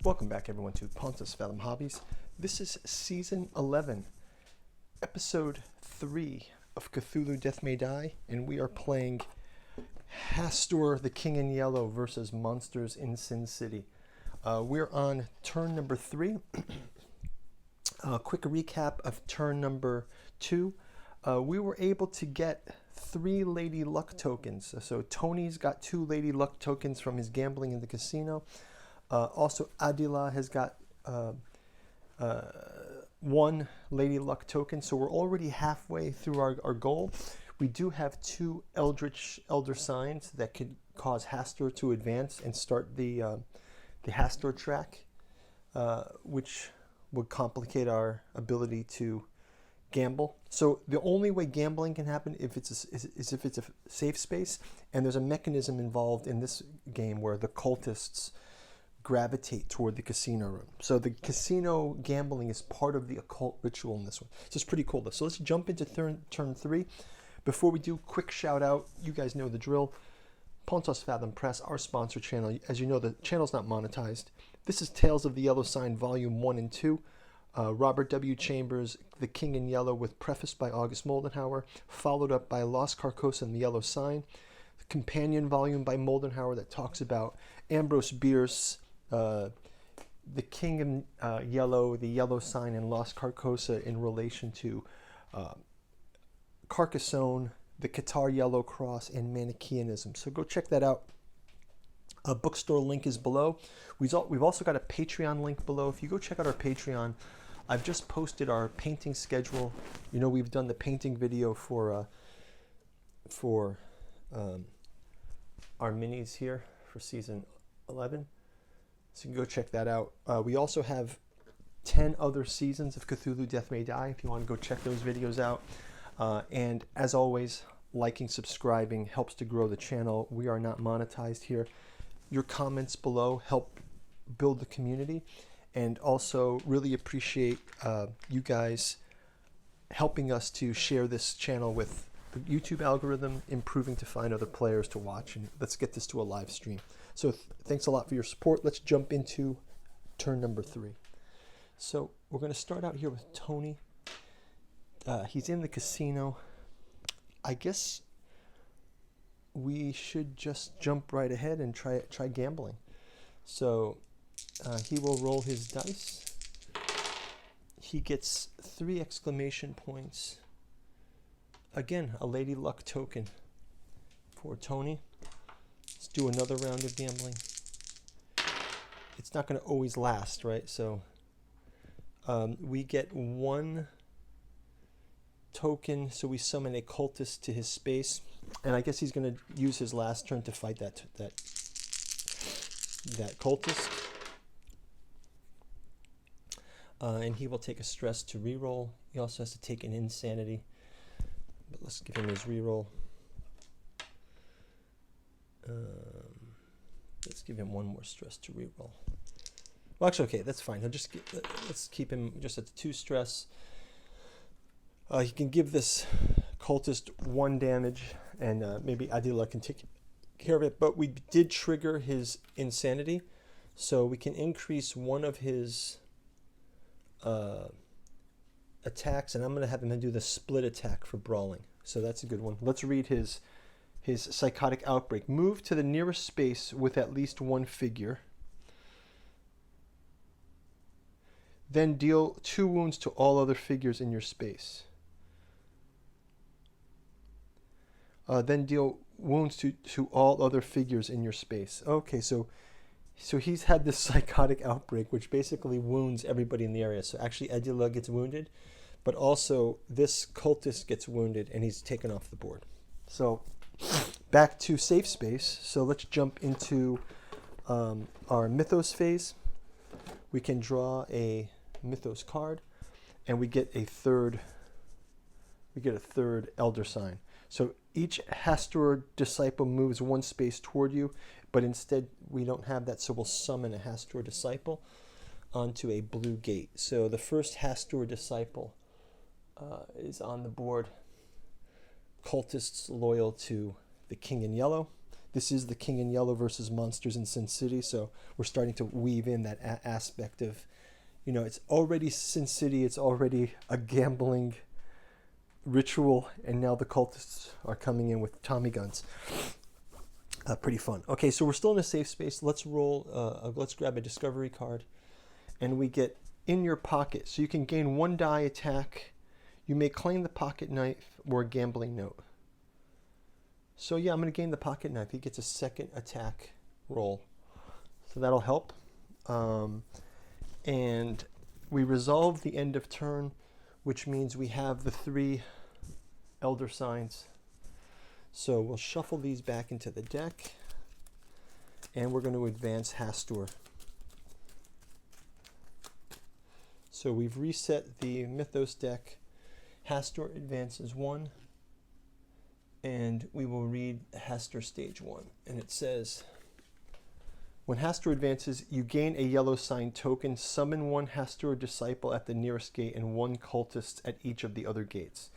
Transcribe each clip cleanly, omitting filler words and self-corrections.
Welcome back, everyone, to Pontus Fathom Hobbies. This is Season 11, Episode 3 of Cthulhu Death May Die, and we are playing Hastur, the King in Yellow versus Monsters in Sin City. We're on turn number 3. Quick recap of turn number 2. We were able to get 3 Lady Luck tokens. So Tony's got 2 Lady Luck tokens from his gambling in the casino. Also, Adila has got 1 Lady Luck token, so we're already halfway through our goal. We do have 2 Eldritch Elder Signs that could cause Hastur to advance and start the Hastur track, which would complicate our ability to gamble. So the only way gambling can happen is if it's a safe space, and there's a mechanism involved in this game where the cultists gravitate toward the casino room. So the casino gambling is part of the occult ritual in this one. So it's pretty cool. So let's jump into turn 3. Before we do, quick shout out. You guys know the drill. Pontus Fathom Press, our sponsor channel. As you know, the channel's not monetized. This is Tales of the Yellow Sign, Volume 1 and 2. Robert W. Chambers, The King in Yellow, with preface by August Moldenhauer, followed up by Lost Carcosa and the Yellow Sign. The companion volume by Moldenhauer that talks about Ambrose Bierce, the King in Yellow, the Yellow Sign, and Lost Carcosa in relation to Carcassonne, the Qatar Yellow Cross, and Manichaeanism. So go check that out. A bookstore link is below. We've also got a Patreon link below. If you go check out our Patreon, I've just posted our painting schedule. You know, we've done the painting video for our minis here for season 11. So you can go check that out. We also have 10 other seasons of Cthulhu Death May Die if you want to go check those videos out. And as always, liking, subscribing helps to grow the channel. We are not monetized here. Your comments below help build the community, and also really appreciate you guys helping us to share this channel with the YouTube algorithm, improving to find other players to watch, and let's get this to a live stream. So thanks a lot for your support. Let's jump into turn number 3. So we're going to start out here with Tony. He's in the casino. I guess we should just jump right ahead and try gambling. So he will roll his dice. He gets 3 exclamation points. Again, a Lady Luck token for Tony. Let's do another round of gambling. It's not going to always last, right? So we get 1 token, so we summon a cultist to his space, and I guess he's going to use his last turn to fight that cultist. And he will take a stress to reroll. He also has to take an insanity, but let's give him his reroll. Let's give him 1 more stress to reroll. Well, actually, okay, that's fine. Let's keep him just at the 2 stress. He can give this cultist 1 damage, and maybe Adila can take care of it. But we did trigger his insanity, so we can increase 1 of his attacks, and I'm going to have him do the split attack for brawling. So that's a good one. Let's read his psychotic outbreak. Move to the nearest space with at least 1 figure. Then deal 2 wounds to all other figures in your space. Then deal wounds to all other figures in your space. Okay, so he's had this psychotic outbreak, which basically wounds everybody in the area. So actually Adila gets wounded, but also this cultist gets wounded, and he's taken off the board. So back to safe space. So let's jump into our Mythos phase. We can draw a Mythos card, and we get a third Elder Sign. So each Hastur disciple moves 1 space toward you, but instead we don't have that, so we'll summon a Hastur disciple onto a blue gate. So the first Hastur disciple is on the board. Cultists loyal to the King in Yellow. this is the King in Yellow versus Monsters in Sin City, so we're starting to weave in that aspect of, you know, it's already Sin City, it's already a gambling ritual, and now the cultists are coming in with Tommy guns. Pretty fun. Okay, so we're still in a safe space. Let's roll. Let's grab a discovery card, and we get in your pocket. So you can gain 1 die attack. You may claim the pocket knife or a gambling note. So yeah, I'm going to gain the pocket knife. He gets a 2nd attack roll, so that'll help. And we resolve the end of turn, which means we have the 3 elder signs. So we'll shuffle these back into the deck, and we're going to advance Hastur. So we've reset the Mythos deck. Hastur advances 1, and we will read Hastur stage 1. And it says, when Hastur advances, you gain a yellow sign token. Summon 1 Hastur disciple at the nearest gate and 1 cultist at each of the other gates.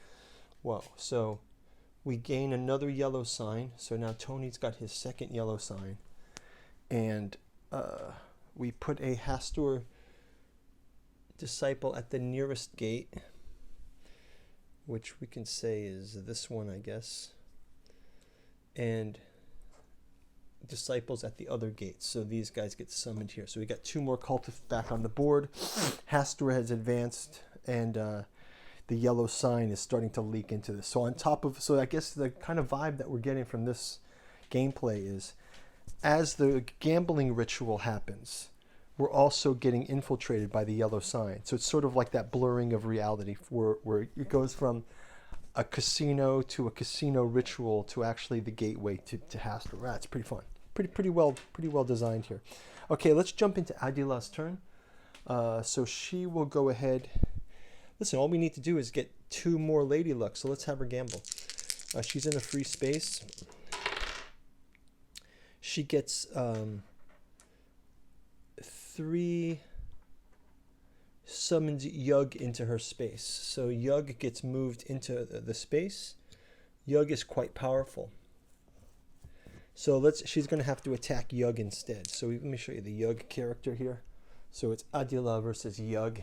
Whoa, so we gain another yellow sign. So now Tony's got his 2nd yellow sign. And we put a Hastur disciple at the nearest gate, which we can say is this one, I guess. And disciples at the other gates. So these guys get summoned here. So we got 2 more cultists back on the board. Hastur has advanced, and the yellow sign is starting to leak into this. So on top of, so I guess the kind of vibe that we're getting from this gameplay is, as the gambling ritual happens, we're also getting infiltrated by the yellow sign. So it's sort of like that blurring of reality, where it goes from a casino to a casino ritual to actually the gateway to Hastur. That's pretty fun. Pretty well designed here. Okay, let's jump into Adila's turn. So she will go ahead. Listen, all we need to do is get 2 more Lady Luck, so let's have her gamble. She's in a free space. She gets 3 summoned Yug into her space. So Yug gets moved into the space. Yug is quite powerful. So she's going to have to attack Yug instead. So let me show you the Yug character here. So it's Adila versus Yug.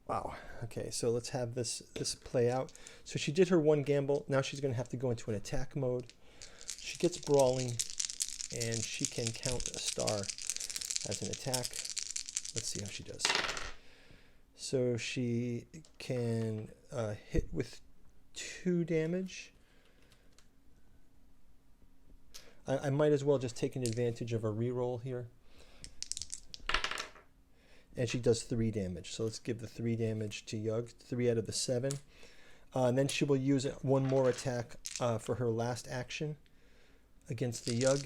Wow. Okay, so let's have this play out. So she did her 1 gamble. Now she's going to have to go into an attack mode. She gets brawling, and she can count a star as an attack. Let's see how she does. So she can hit with 2 damage. I might as well just take an advantage of a reroll here. And she does 3 damage. So let's give the 3 damage to Yug, 3 out of the 7. And then she will use 1 more attack for her last action against the Yug.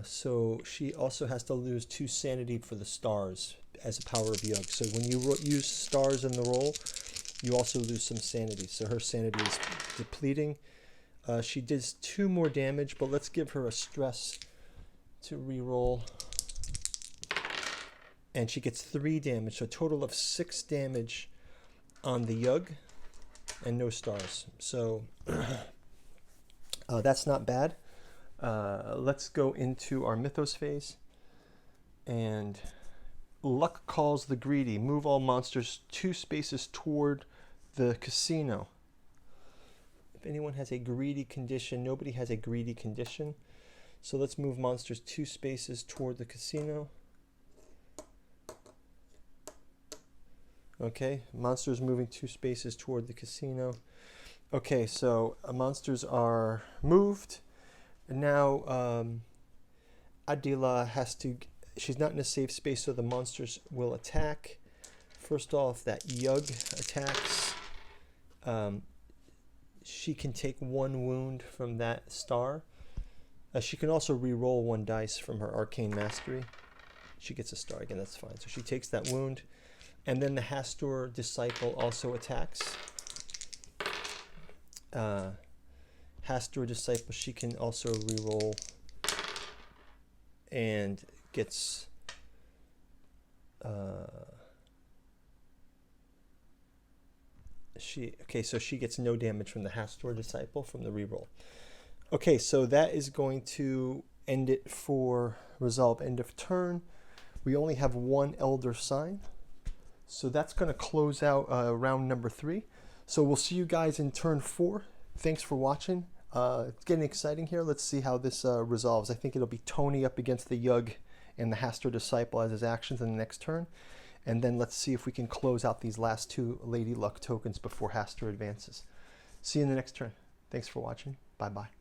So she also has to lose 2 sanity for the stars as a power of Yug. So when you use stars in the roll, you also lose some sanity. So her sanity is depleting. She does 2 more damage, but let's give her a stress to reroll. And she gets 3 damage, so a total of 6 damage on the Yug and no stars. So that's not bad. Let's go into our Mythos phase. And Luck calls the greedy. Move all monsters 2 spaces toward the casino. If anyone has a greedy condition, nobody has a greedy condition. So let's move monsters 2 spaces toward the casino. Okay, monsters moving 2 spaces toward the casino. Okay, so monsters are moved. And now Adila has to, she's not in a safe space, so the monsters will attack. First off, that Yug attacks. She can take 1 wound from that star. She can also re-roll 1 dice from her Arcane Mastery. She gets a star again, that's fine. So she takes that wound. And then the Hastur Disciple also attacks. Hastur Disciple, she can also re-roll and gets Okay, so she gets no damage from the Hastor Disciple from the reroll. Okay, so that is going to end it for resolve end of turn. We only have one Elder Sign. So that's going to close out round number 3. So we'll see you guys in turn 4. Thanks for watching. It's getting exciting here. Let's see how this resolves. I think it'll be Tony up against the Yug and the Hastor Disciple as his actions in the next turn. And then let's see if we can close out these last 2 Lady Luck tokens before Hastor advances. See you in the next turn. Thanks for watching. Bye-bye.